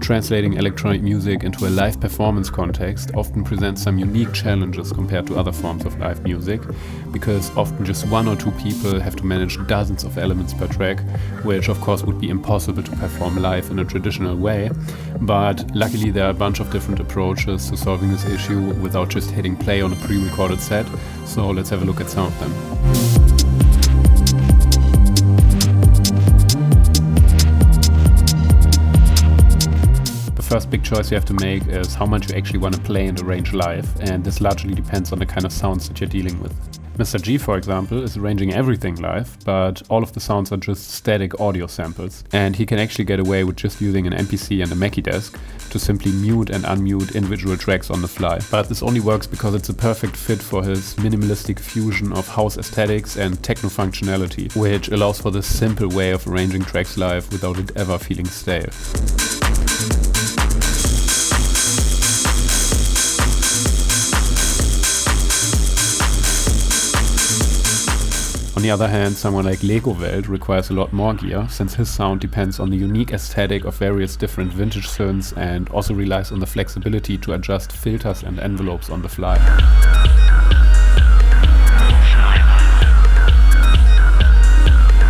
translating electronic music into a live performance context often presents some unique challenges compared to other forms of live music, because often just one or two people have to manage dozens of elements per track, which of course would be impossible to perform live in a traditional way. But luckily there are a bunch of different approaches to solving this issue without just hitting play on a pre-recorded set, so let's have a look at some of them. First big choice you have to make is how much you actually want to play and arrange live, and this largely depends on the kind of sounds that you're dealing with. Mr. G, for example, is arranging everything live, but all of the sounds are just static audio samples, and he can actually get away with just using an MPC and a Mackie desk to simply mute and unmute individual tracks on the fly. But this only works because it's a perfect fit for his minimalistic fusion of house aesthetics and techno functionality, which allows for this simple way of arranging tracks live without it ever feeling stale. On the other hand, someone like Legowelt requires a lot more gear, since his sound depends on the unique aesthetic of various different vintage synths and also relies on the flexibility to adjust filters and envelopes on the fly.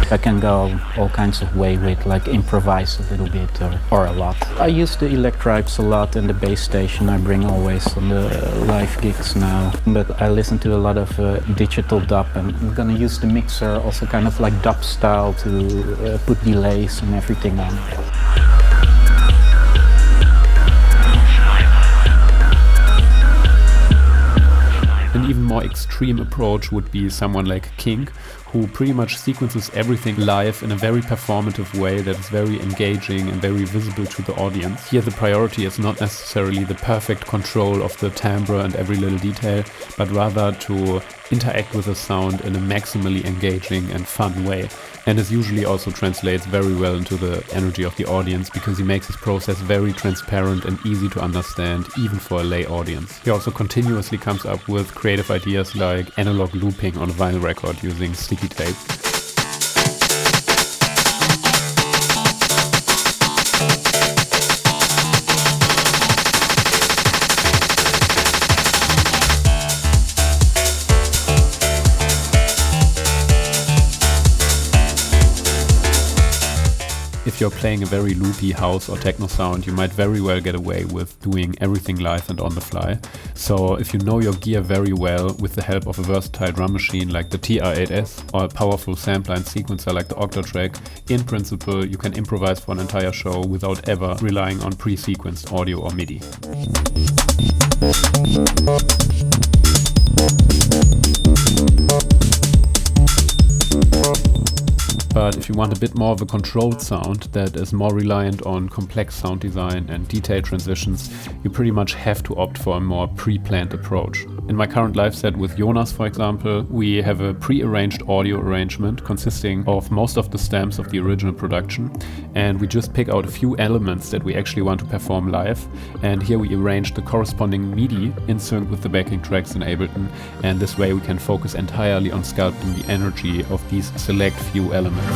I can go all kinds of way with, like, improvise a little bit or a lot. I use the electrics a lot and the bass station I bring always on the live gigs now. But I listen to a lot of digital dub, and I'm gonna use the mixer also kind of like dub style to put delays and everything on. An even more extreme approach would be someone like Kink, who pretty much sequences everything live in a very performative way that is very engaging and very visible to the audience. Here the priority is not necessarily the perfect control of the timbre and every little detail, but rather to interact with the sound in a maximally engaging and fun way. And this usually also translates very well into the energy of the audience, because he makes his process very transparent and easy to understand, even for a lay audience. He also continuously comes up with creative ideas like analog looping on a vinyl record using sticky tape. If you're playing a very loopy house or techno sound, you might very well get away with doing everything live and on the fly. So if you know your gear very well, with the help of a versatile drum machine like the TR-8S or a powerful sampler and sequencer like the Octatrack, in principle you can improvise for an entire show without ever relying on pre-sequenced audio or MIDI. But if you want a bit more of a controlled sound that is more reliant on complex sound design and detailed transitions, you pretty much have to opt for a more pre-planned approach. In my current live set with Jonas, for example, we have a pre-arranged audio arrangement consisting of most of the stems of the original production, and we just pick out a few elements that we actually want to perform live, and here we arrange the corresponding MIDI in sync with the backing tracks in Ableton, and this way we can focus entirely on sculpting the energy of these select few elements.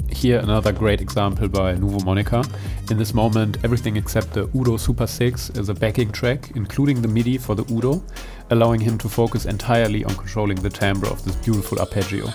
Here another great example by Nouveau Monica. In this moment, everything except the Udo Super 6 is a backing track, including the MIDI for the Udo, allowing him to focus entirely on controlling the timbre of this beautiful arpeggio.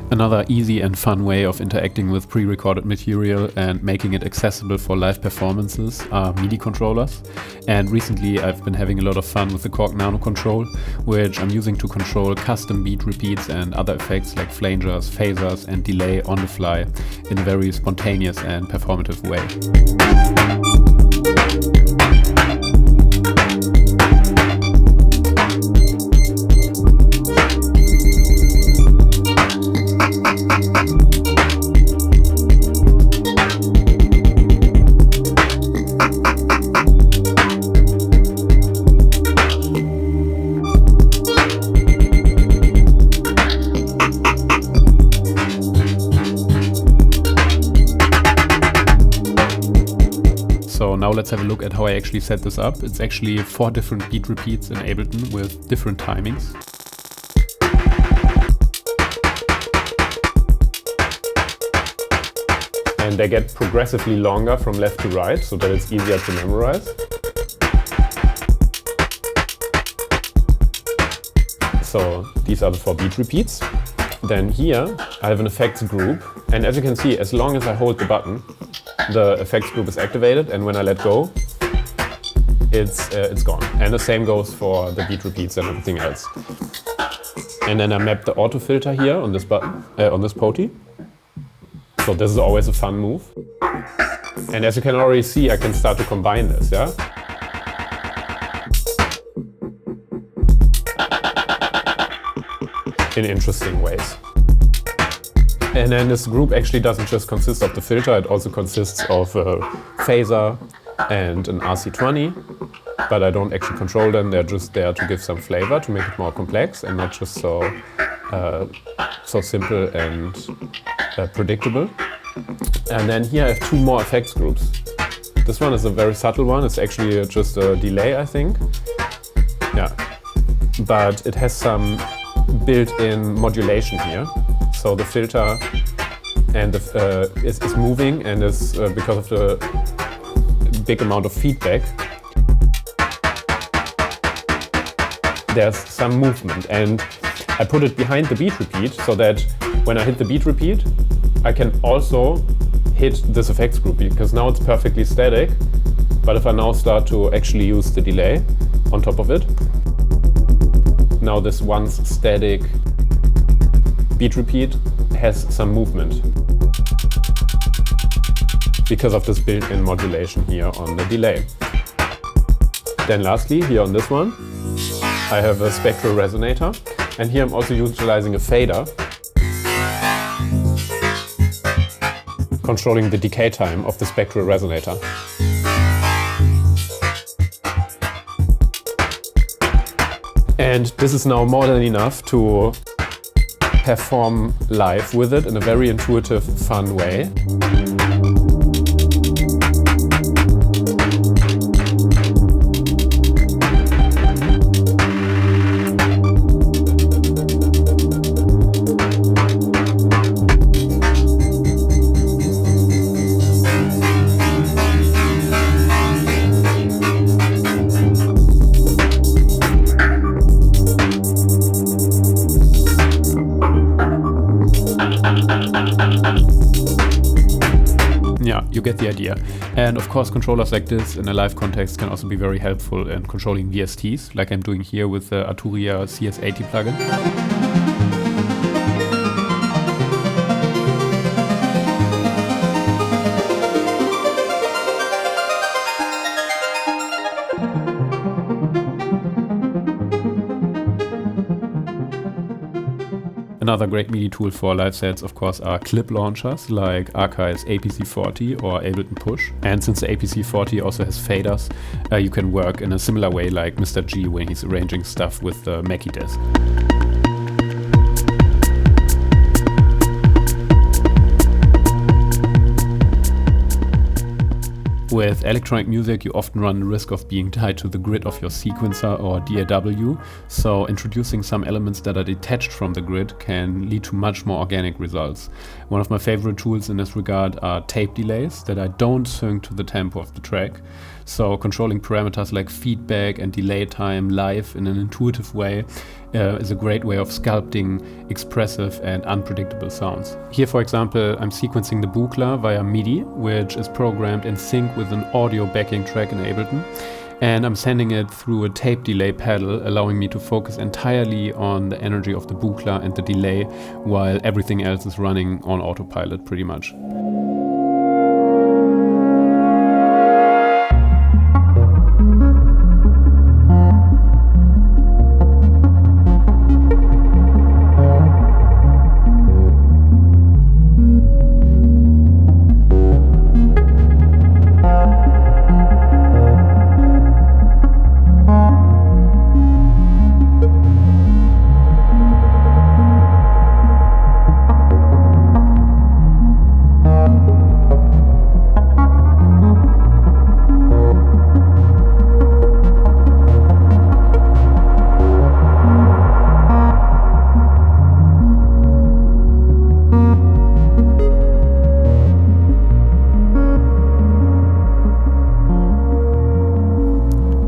Another easy and fun way of interacting with pre-recorded material and making it accessible for live performances are Midi controllers. And recently I've been having a lot of fun with the Korg Nano Control, which I'm using to control custom beat repeats and other effects like flangers, phasers and delay on the fly in a very spontaneous and performative way. So now let's have a look at how I actually set this up. It's actually 4 different beat repeats in Ableton with different timings. And they get progressively longer from left to right so that it's easier to memorize. So these are the 4 beat repeats. Then here I have an effects group, and as you can see, as long as I hold the button, the effects group is activated, and when I let go, it's gone. And the same goes for the beat repeats and everything else. And then I map the auto filter here on this button, on this poti. So this is always a fun move. And as you can already see, I can start to combine this, yeah? In interesting ways. And then this group actually doesn't just consist of the filter, it also consists of a phaser and an RC20, but I don't actually control them, they're just there to give some flavor, to make it more complex and not just so simple and predictable. And then here I have 2 more effects groups. This one is a very subtle one, it's actually just a delay, I think. Yeah, but it has some built-in modulation here. So the filter and is moving, and is because of the big amount of feedback, there's some movement. And I put it behind the beat repeat so that when I hit the beat repeat, I can also hit this effects group, because now it's perfectly static. But if I now start to actually use the delay on top of it, now this once static beat repeat has some movement because of this built-in modulation here on the delay. Then lastly, here on this one, I have a spectral resonator, and here I'm also utilizing a fader, controlling the decay time of the spectral resonator. And this is now more than enough to perform live with it in a very intuitive, fun way. Yeah, you get the idea. And of course, controllers like this in a live context can also be very helpful in controlling VSTs, like I'm doing here with the Arturia CS80 plugin. Another great MIDI tool for live sets, of course, are clip launchers like Archi's APC40 or Ableton Push. And since the APC40 also has faders, you can work in a similar way like Mr. G when he's arranging stuff with the Mackie desk. With electronic music, you often run the risk of being tied to the grid of your sequencer or DAW, so introducing some elements that are detached from the grid can lead to much more organic results. One of my favorite tools in this regard are tape delays that I don't sync to the tempo of the track. So controlling parameters like feedback and delay time live in an intuitive way is a great way of sculpting expressive and unpredictable sounds. Here, for example, I'm sequencing the Buchla via Midi, which is programmed in sync with an audio backing track in Ableton. And I'm sending it through a tape delay pedal, allowing me to focus entirely on the energy of the Buchla and the delay, while everything else is running on autopilot pretty much.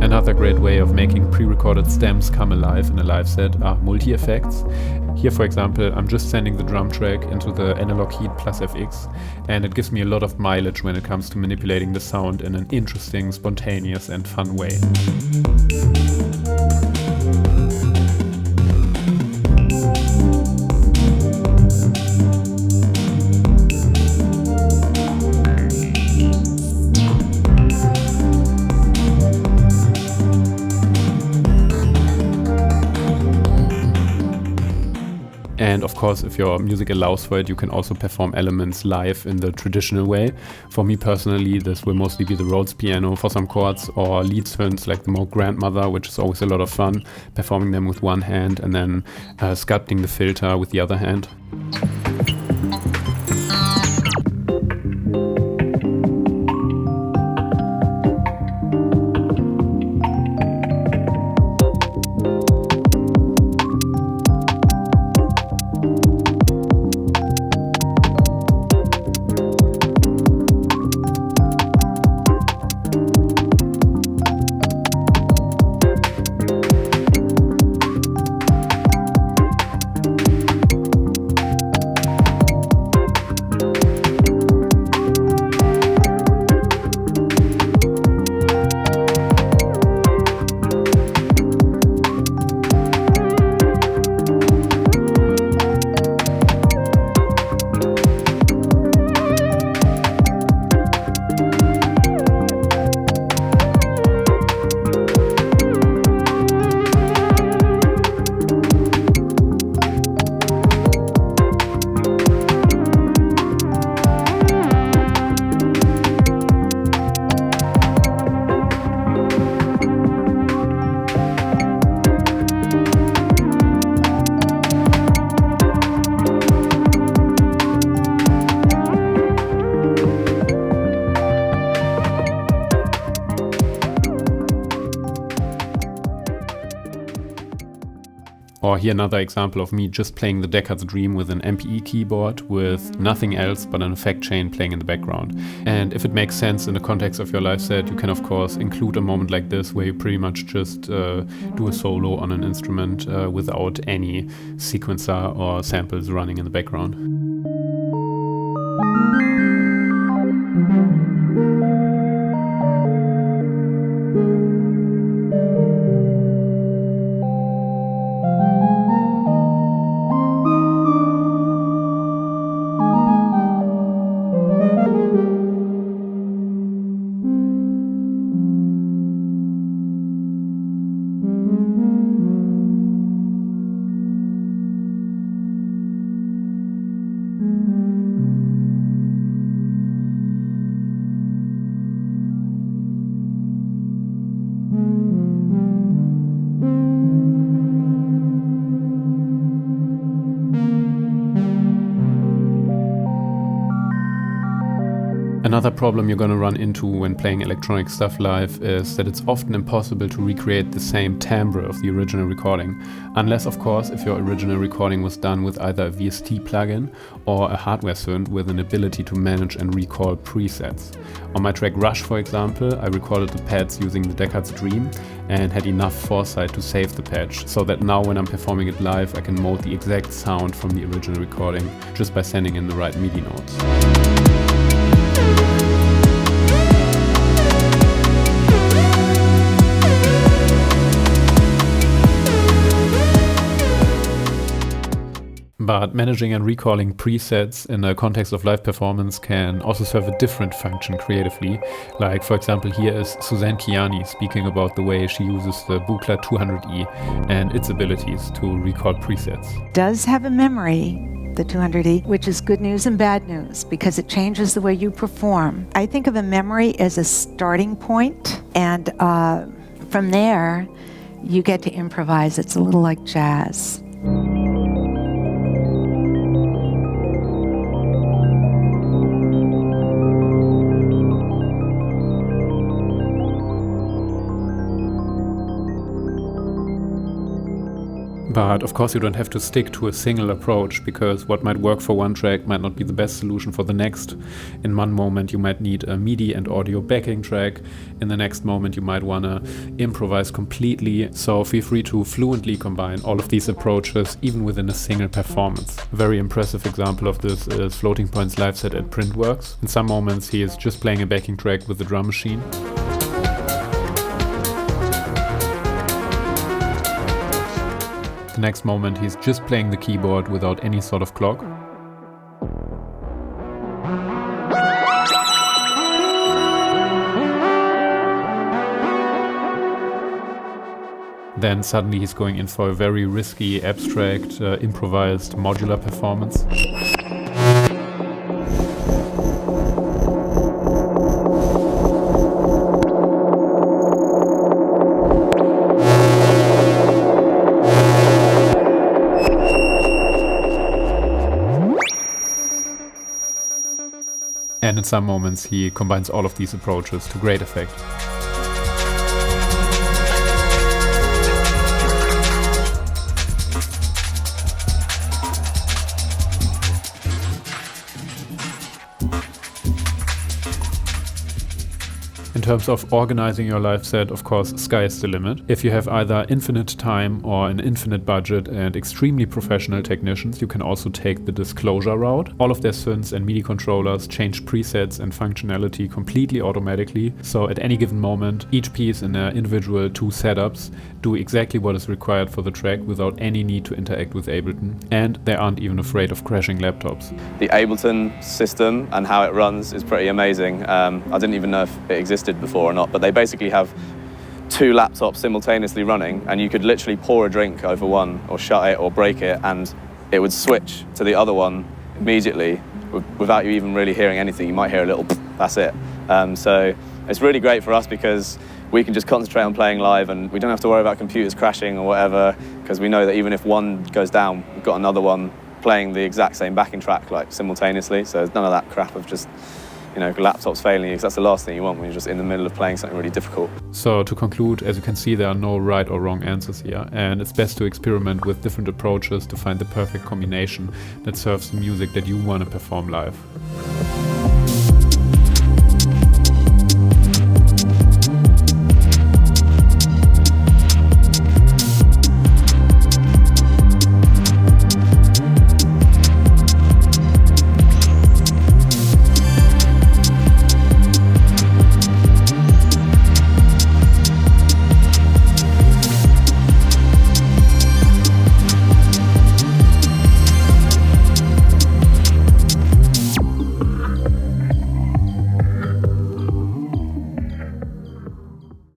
Another great way of making pre-recorded stems come alive in a live set are multi-effects. Here, for example, I'm just sending the drum track into the analog heat plus FX, and it gives me a lot of mileage when it comes to manipulating the sound in an interesting, spontaneous and fun way. And of course, if your music allows for it, you can also perform elements live in the traditional way. For me personally, this will mostly be the Rhodes piano for some chords, or lead synths like the Moog Grandmother, which is always a lot of fun, performing them with one hand and then sculpting the filter with the other hand. Or here another example of me just playing the Deckard's Dream with an MPE keyboard with nothing else but an effect chain playing in the background. And if it makes sense in the context of your live set, you can of course include a moment like this where you pretty much just do a solo on an instrument without any sequencer or samples running in the background. Another problem you're going to run into when playing electronic stuff live is that it's often impossible to recreate the same timbre of the original recording, unless of course if your original recording was done with either a VST plugin or a hardware synth with an ability to manage and recall presets. On my track Rush, for example, I recorded the pads using the Deckard's Dream and had enough foresight to save the patch, so that now when I'm performing it live I can mold the exact sound from the original recording just by sending in the right MIDI notes. But managing and recalling presets in the context of live performance can also serve a different function creatively. Like, for example, here is Suzanne Ciani speaking about the way she uses the Buchla 200E and its abilities to record presets. Does have a memory, the 200E, which is good news and bad news because it changes the way you perform. I think of a memory as a starting point, and from there you get to improvise. It's a little like jazz. But of course you don't have to stick to a single approach, because what might work for one track might not be the best solution for the next. In one moment you might need a MIDI and audio backing track, in the next moment you might want to improvise completely, so feel free to fluently combine all of these approaches even within a single performance. A very impressive example of this is Floating Point's live set at Printworks. In some moments he is just playing a backing track with the drum machine. The next moment he's just playing the keyboard without any sort of clock. Then suddenly he's going in for a very risky, abstract, improvised modular performance. And in some moments he combines all of these approaches to great effect. In terms of organizing your live set, of course, sky is the limit. If you have either infinite time or an infinite budget and extremely professional technicians, you can also take the disclosure route. All of their synths and MIDI controllers change presets and functionality completely automatically, so at any given moment, each piece in their individual 2 setups do exactly what is required for the track without any need to interact with Ableton, and they aren't even afraid of crashing laptops. The Ableton system and how it runs is pretty amazing. I didn't even know if it existed before or not, but they basically have 2 laptops simultaneously running, and you could literally pour a drink over one or shut it or break it and it would switch to the other one immediately without you even really hearing anything. You might hear a little that's it. So it's really great for us because we can just concentrate on playing live and we don't have to worry about computers crashing or whatever, because we know that even if one goes down, we've got another one playing the exact same backing track like simultaneously. So there's none of that crap of just, you know, laptops failing, because that's the last thing you want when you're just in the middle of playing something really difficult. So to conclude, as you can see, there are no right or wrong answers here, and it's best to experiment with different approaches to find the perfect combination that serves the music that you want to perform live.